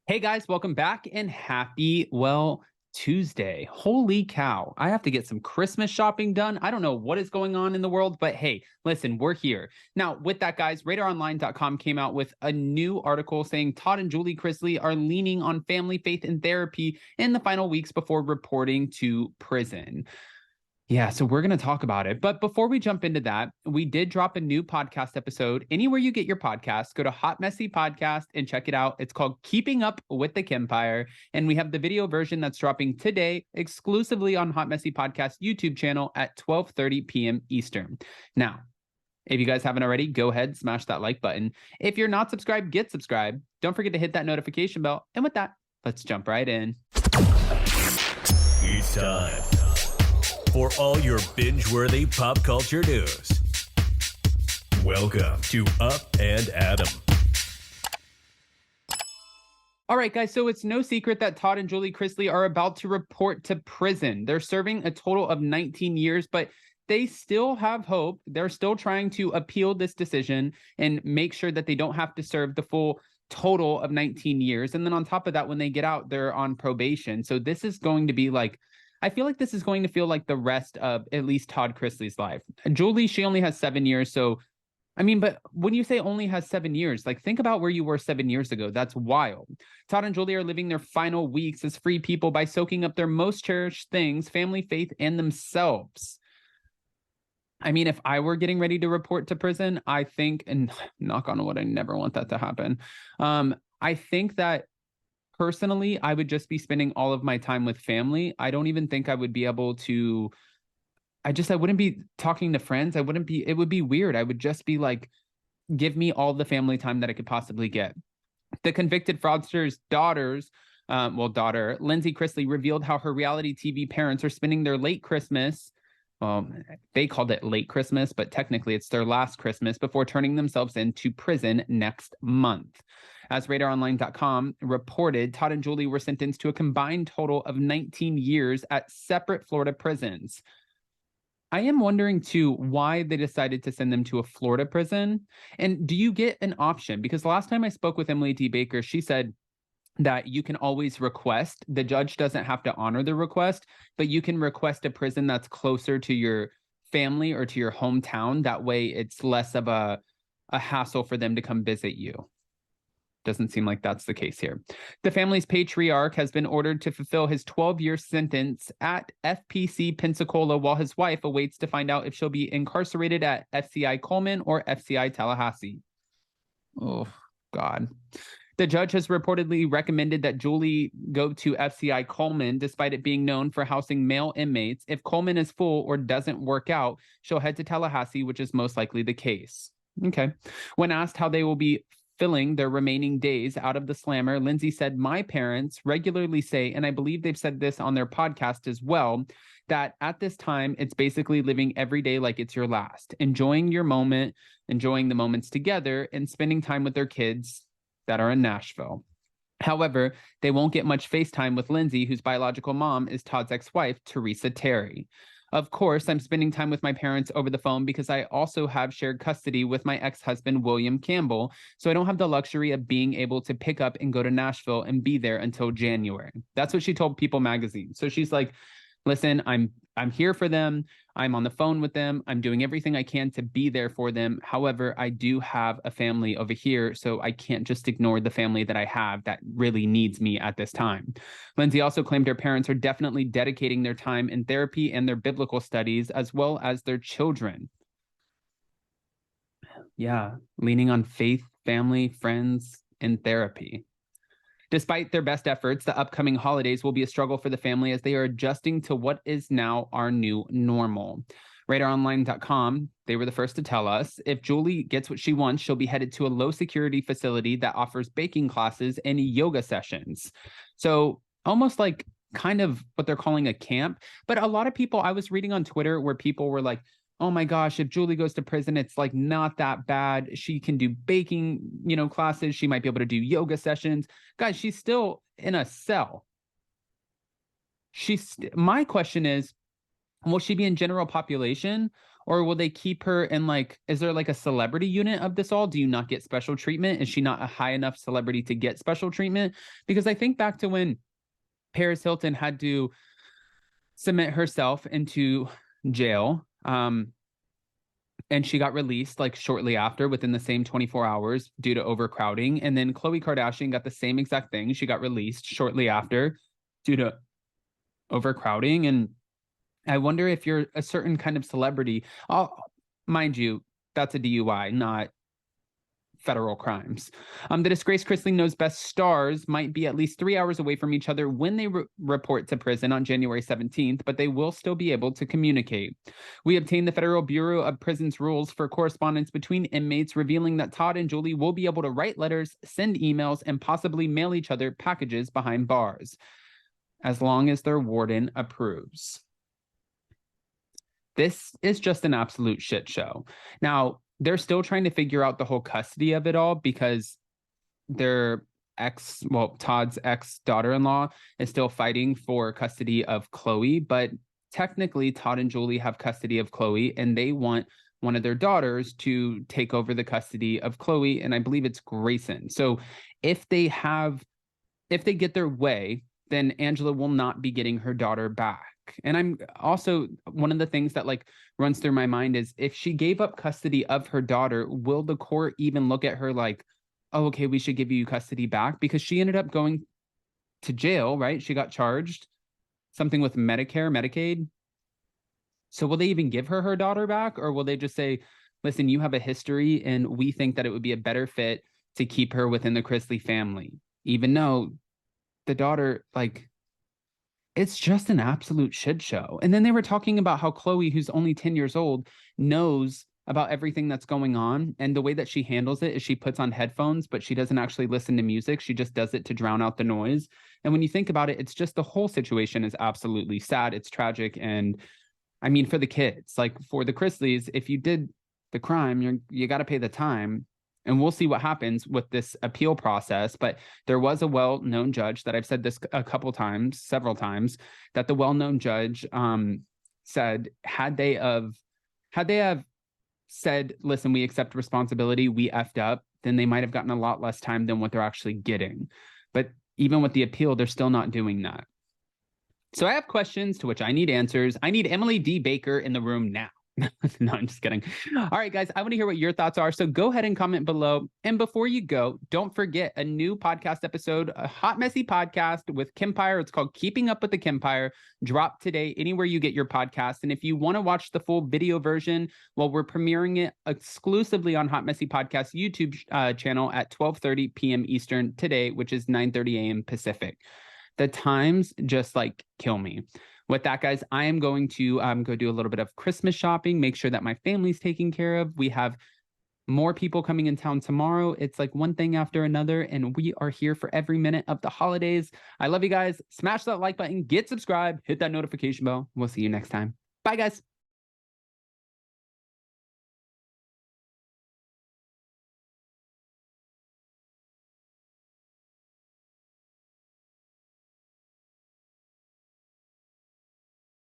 Hey guys, welcome back and happy, Tuesday. Holy cow. I have to get some Christmas shopping done. I don't know what is going on in the world, but hey, listen, we're here. Now, with that, guys, RadarOnline.com came out with a new article saying Todd and Julie Chrisley are leaning on family, faith, and therapy in the final weeks before reporting to prison. Yeah, so we're going to talk about it. But before we jump into that, we did drop a new podcast episode. Anywhere you get your podcast, go to Hot Messy Podcast and check it out. It's called Keeping Up with the Kempire. And we have the video version that's dropping today exclusively on Hot Messy Podcast YouTube channel at 12:30 p.m. Eastern. Now, if you guys haven't already, go ahead, smash that like button. If you're not subscribed, get subscribed. Don't forget to hit that notification bell. And with that, let's jump right in. It's time for all your binge-worthy pop culture news. Welcome to Up and Adam. All right, guys, so it's no secret that Todd and Julie Chrisley are about to report to prison. They're serving a total of 19 years, but they still have hope. They're still trying to appeal this decision and make sure that they don't have to serve the full total of 19 years. And then on top of that, when they get out, they're on probation. So this is going to be like, I feel like this is going to feel like the rest of at least Todd Chrisley's life. Julie, she only has 7 years. So, I mean, but when you say only has 7 years, like think about where you were 7 years ago. That's wild. Todd and Julie are living their final weeks as free people by soaking up their most cherished things, family, faith, and themselves. I mean, if I were getting ready to report to prison, I think, and knock on wood, I never want that to happen. I think that personally, I would just be spending all of my time with family. I don't even think I would be able to, I wouldn't be talking to friends. It would be weird. I would just be like, give me all the family time that I could possibly get. The convicted fraudster's daughter, Lindsay Chrisley, revealed how her reality TV parents are spending their late Christmas. They called it late Christmas, but technically it's their last Christmas before turning themselves into prison next month. As RadarOnline.com reported, Todd and Julie were sentenced to a combined total of 19 years at separate Florida prisons. I am wondering, too, why they decided to send them to a Florida prison. And do you get an option? Because the last time I spoke with Emily D. Baker, she said that you can always request. The judge doesn't have to honor the request, but you can request a prison that's closer to your family or to your hometown. That way it's less of a hassle for them to come visit you. Doesn't seem like that's the case here. The family's patriarch has been ordered to fulfill his 12-year sentence at FPC Pensacola while his wife awaits to find out if she'll be incarcerated at FCI Coleman or FCI Tallahassee. Oh, God. The judge has reportedly recommended that Julie go to FCI Coleman, despite it being known for housing male inmates. If Coleman is full or doesn't work out, she'll head to Tallahassee, which is most likely the case. Okay. When asked how they will be filling their remaining days out of the slammer, Lindsay said, "My parents regularly say, and I believe they've said this on their podcast as well, that at this time, it's basically living every day like it's your last, enjoying your moment, enjoying the moments together, and spending time with their kids that are in Nashville. However, they won't get much FaceTime with Lindsay, whose biological mom is Todd's ex-wife, Teresa Terry. Of course, I'm spending time with my parents over the phone because I also have shared custody with my ex-husband, William Campbell, so I don't have the luxury of being able to pick up and go to Nashville and be there until January." That's what she told People magazine. So she's like, listen, I'm here for them. I'm on the phone with them. I'm doing everything I can to be there for them. However, I do have a family over here, so I can't just ignore the family that I have that really needs me at this time. Lindsay also claimed her parents are definitely dedicating their time in therapy and their biblical studies, as well as their children. Yeah, leaning on faith, family, friends, and therapy. Despite their best efforts, the upcoming holidays will be a struggle for the family as they are adjusting to what is now our new normal. RadarOnline.com, they were the first to tell us, if Julie gets what she wants, she'll be headed to a low-security facility that offers baking classes and yoga sessions. So almost like kind of what they're calling a camp. But a lot of people, I was reading on Twitter where people were like, oh my gosh, if Julie goes to prison, it's like not that bad. She can do baking, classes. She might be able to do yoga sessions. Guys, she's still in a cell. My question is, will she be in general population Or will they keep her in like, is there like a celebrity unit of this all? Do you not get special treatment? Is she not a high enough celebrity to get special treatment? Because I think back to when Paris Hilton had to submit herself into jail. And she got released like shortly after, within the same 24 hours due to overcrowding. And then Khloe Kardashian got the same exact thing. She got released shortly after due to overcrowding. And I wonder if you're a certain kind of celebrity, mind you, that's a DUI, not federal crimes. The disgraced Chrisley Knows Best stars might be at least 3 hours away from each other when they report to prison on January 17th, but they will still be able to communicate. We obtained the Federal Bureau of Prisons rules for correspondence between inmates, revealing that Todd and Julie will be able to write letters, send emails, and possibly mail each other packages behind bars, as long as their warden approves. This is just an absolute shit show. Now, they're still trying to figure out the whole custody of it all because Todd's ex-daughter-in-law is still fighting for custody of Khloe, but technically Todd and Julie have custody of Khloe, and they want one of their daughters to take over the custody of Khloe, and I believe it's Grayson. So if they get their way, then Angela will not be getting her daughter back. And I'm also, one of the things that like runs through my mind is, if she gave up custody of her daughter, will the court even look at her like, oh, okay, we should give you custody back? Because she ended up going to jail, right? She got charged something with Medicare, Medicaid. So will they even give her daughter back? Or will they just say, listen, you have a history and we think that it would be a better fit to keep her within the Chrisley family, even though the daughter, like, it's just an absolute shit show. And then they were talking about how Khloe, who's only 10 years old, knows about everything that's going on. And the way that she handles it is she puts on headphones, but she doesn't actually listen to music. She just does it to drown out the noise. And when you think about it, it's just, the whole situation is absolutely sad. It's tragic. And I mean, for the kids, like for the Chrisleys, if you did the crime, you got to pay the time. And we'll see what happens with this appeal process. But there was a well-known judge that, I've said this several times, that the well-known judge said, had they have said, listen, we accept responsibility, we effed up, then they might have gotten a lot less time than what they're actually getting. But even with the appeal, they're still not doing that. So I have questions to which I need answers. I need Emily D. Baker in the room now. No, I'm just kidding. All right, guys, I want to hear what your thoughts are. So go ahead and comment below. And before you go, don't forget a new podcast episode, a hot, messy podcast with Kempire. It's called Keeping Up with the Kempire. Drop today anywhere you get your podcast. And if you want to watch the full video version, well, we're premiering it exclusively on Hot Messy Podcast YouTube channel at 12:30 p.m. Eastern today, which is 9:30 a.m. Pacific. The times just like kill me. With that, guys, I am going to go do a little bit of Christmas shopping, make sure that my family's taken care of. We have more people coming in town tomorrow. It's like one thing after another, and we are here for every minute of the holidays. I love you guys. Smash that like button, get subscribed, hit that notification bell. We'll see you next time. Bye, guys.